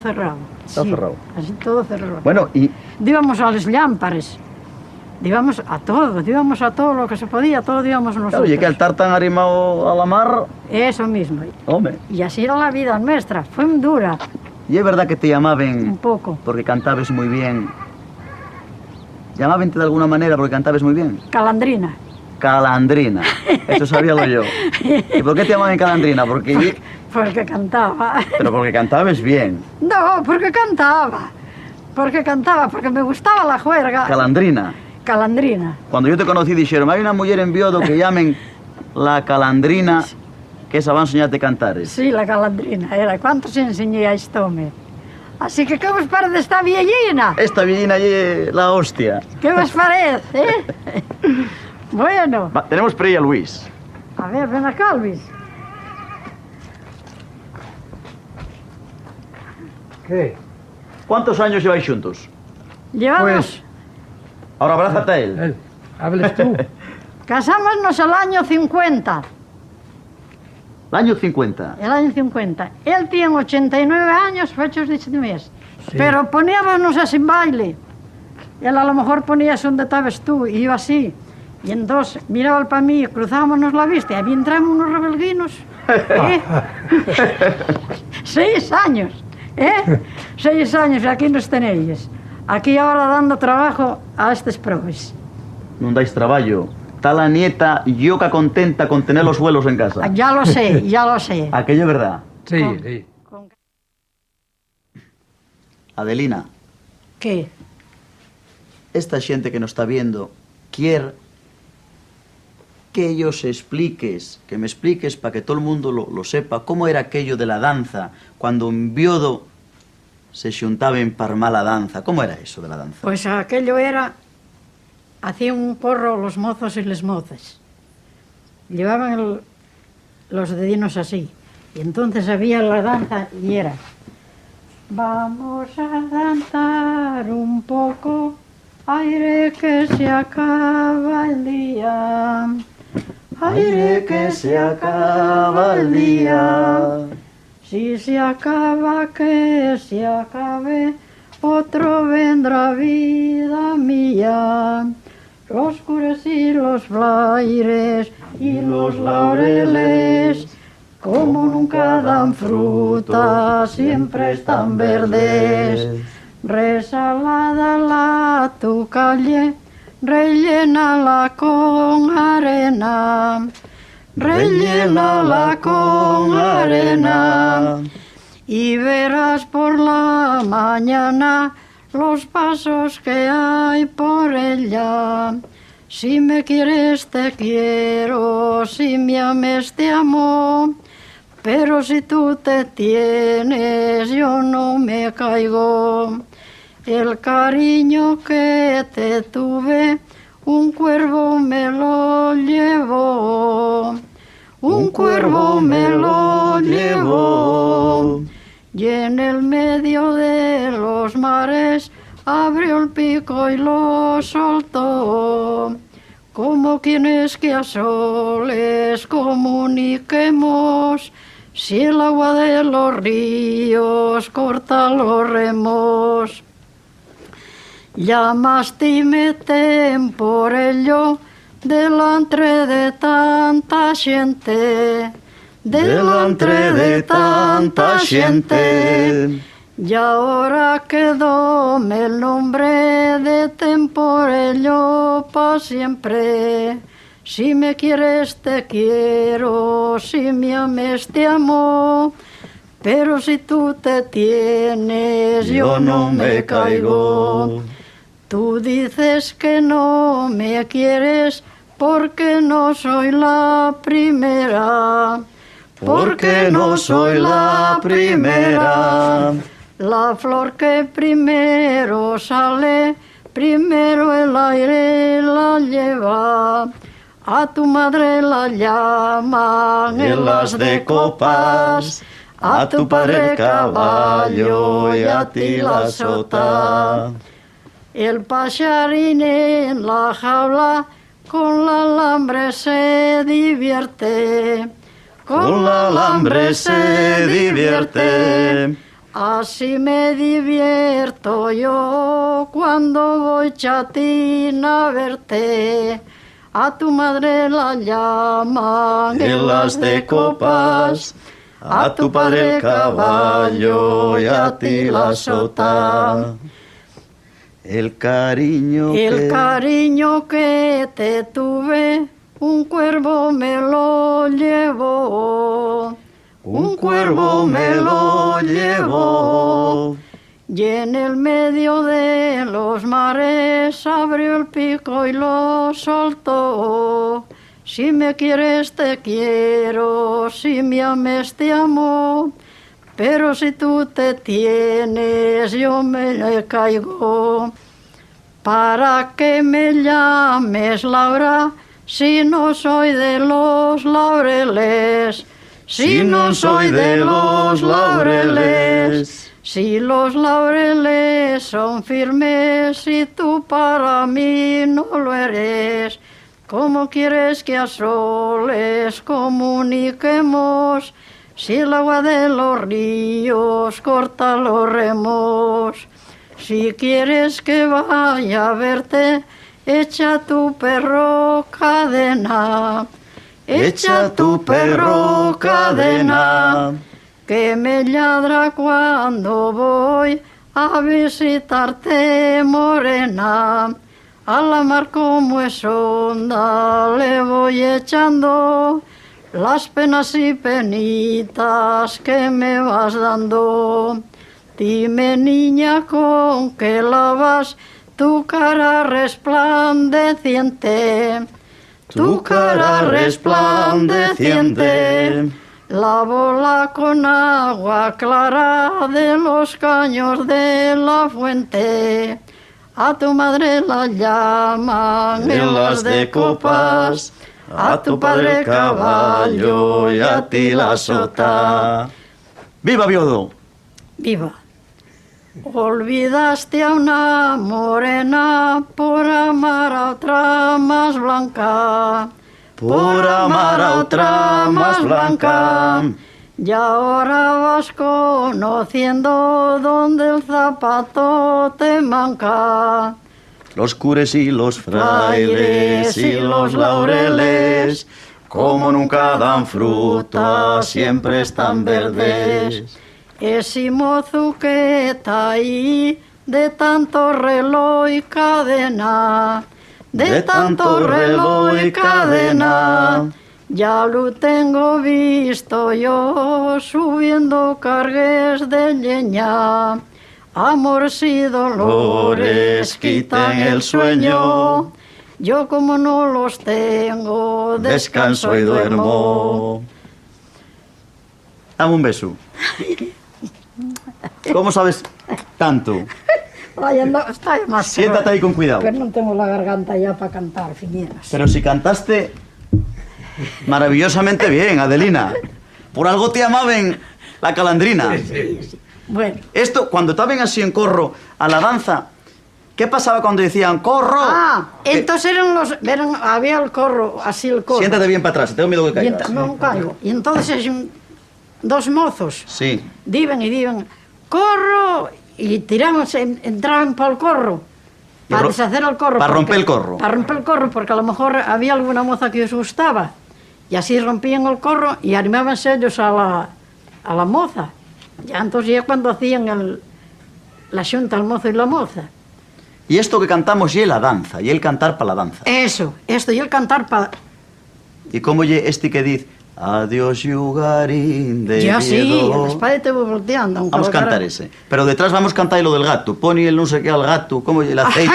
Cerrado. Está cerrado. Así todo cerrado. Bueno, y Íbamos a los lámpares, íbamos a todo lo que se podía, todo íbamos nosotros. claro, y que el tar tan arrimado a la mar, Eso mismo. hombre. Y así era la vida nuestra, fue muy dura, Y es verdad que te un llamaban poco. porque cantabas muy bien. ¿Llamaban de alguna manera porque cantabas muy bien? Calandrina. Calandrina. Eso sabíalo yo. ¿Y por qué te llamaban Calandrina? Porque cantaba. Pero porque cantabas bien. No, porque cantaba. Porque me gustaba la juerga. Calandrina. Calandrina. Cuando yo te conocí dijeron, hay una mujer en Biodo que llamen la Calandrina, que esa va a enseñarte a cantar. Sí, la calandrina era. ¿Cuántos enseñé a esto, me? Así que, ¿qué os parece esta viellina? Esta villina allí la hostia. ¿Qué os parece, Bueno, Va, tenemos por ahí a Luis. a ver, ven acá, Luis. ¿Qué? ¿Cuántos años lleváis juntos? Llevamos, Pues- Ahora abrázate a él. Él, hables tú. casámonos el año 50. El año 50. El año 50. Él tiene 89 años, fechos de este mes. Sí. Pero poníamos así en baile. Él a lo mejor ponías donde estabas tú, y yo así. Y entonces miraba para mí, cruzábamos la vista y ahí entramos unos rebelguinos. 6 años, 6 años y aquí nos tenéis. Aquí ahora dando trabajo a estos probes. Non dais traballo. Está la nieta yoca contenta con tener los vuelos en casa. Ya lo sé, ya lo sé. Aquello es verdad. Sí, Con- sí. con- Adelina, ¿Qué? esta xente que nos está viendo quiere que ellos expliques, que me expliques para que todo el mundo lo sepa, cómo era aquello de la danza, cuando en Biodo se xuntaban para mala danza. ¿Cómo era eso de la danza? Pues aquello era, hacían un porro los mozos y las mozas. Llevaban los dedinos así. Y entonces había la danza y era: vamos a danzar un poco, aire que se acaba el día. Aire que se acaba el día. Si se acaba, que se acabe, otro vendrá, vida mía. Los cures y los flaires y los laureles, como nunca dan fruta, siempre están verdes. Resalada la tu calle, rellénala con arena. Rellénala con arena y verás por la mañana los pasos que hay por ella. Si me quieres te quiero, si me ames te amo, pero si tú te tienes yo no me caigo. El cariño que te tuve, un cuervo me lo llevó. Un cuervo me lo llevó, y en el medio de los mares abrió el pico y lo soltó. Como quienes que a soles comuniquemos, si el agua de los ríos corta los remos. Llamaste y me tem por ello, delantre de tanta xente, delantre de tanta xente. Y ahora quedóme el nombre de temporello pa' siempre. Si me quieres te quiero, si me ames te amo, pero si tú te tienes yo no me caigo. Tú dices que no me quieres porque no soy la primera, porque no soy la primera. La flor que primero sale, primero el aire la lleva. A tu madre la llaman en las de copas, a tu padre caballo y a ti la sota. El pajarín en la jaula con la alambre se divierte. Con la alambre se divierte. Así me divierto yo cuando voy, chatina, a verte. A tu madre la llaman En las de copas, a tu padre el caballo y a ti la sota. El cariño que te tuve, un cuervo me lo llevó. Un cuervo me lo llevó. Y en el medio de los mares abrió el pico y lo soltó. Si me quieres te quiero, si me ames te amo, pero si tú te tienes yo me caigo. ¿Para qué me llames Laura si no soy de los laureles? Si no soy de los laureles. Si los laureles son firmes y tú para mí no lo eres, ¿cómo quieres que a soles comuniquemos si el agua de los ríos corta los remos? Si quieres que vaya a verte, echa tu perro cadena, echa tu perro cadena, que me ladra cuando voy a visitarte, morena. A la mar como es honda le voy echando las penas y penitas que me vas dando. Dime, niña, con qué lavas tu cara resplandeciente, tu cara resplandeciente. Lávola con agua clara de los caños de la fuente. A tu madre la llaman En las de copas, a tu padre el caballo y a ti la sota. ¡Viva Biodo! Viva. Olvidaste a una morena por amar a otra más blanca, Por amar a otra más blanca. y ahora vas conociendo donde el zapato te manca. Los cures y los frailes y los laureles, como nunca dan fruta, siempre están verdes. Ese mozo que está ahí, de tanto reloj y cadena, de tanto reloj y cadena, ya lo tengo visto yo subiendo cargues de leña. Amores y dolores quitan el sueño, yo como no los tengo, Descanso y duermo. Dame un beso. ¿Cómo sabes tanto? Ay, no, está demasiado. Siéntate ahí con cuidado. Pero no tengo la garganta ya para cantar, finieras. Pero si cantaste maravillosamente bien, Adelina. Por algo te llamaban la calandrina. Bueno. Esto, cuando estaban así en corro a la danza, ¿qué pasaba cuando decían corro? Entonces había el corro, así el corro. Siéntate bien para atrás, tengo miedo que caigas. No caigo. Y entonces dos mozos Sí. diben, corro, y entraban para el corro, para deshacer el corro. Para romper el corro. Para romper el corro, porque a lo mejor había alguna moza que os gustaba, y así rompían el corro y animábanse ellos a la moza. Ya entonces ya cuando hacían la xunta el mozo y la moza. Y esto que cantamos y la danza, y el cantar para la danza. Esto, y el cantar para... ¿Y cómo ye este que dice adiós, yugarín de Ya sí, Viedo"? el padre te voy volteando. Vamos a cantar ese. Pero detrás vamos a cantar lo del gato. Poni el no sé qué al gato, ¿cómo ye el aceite?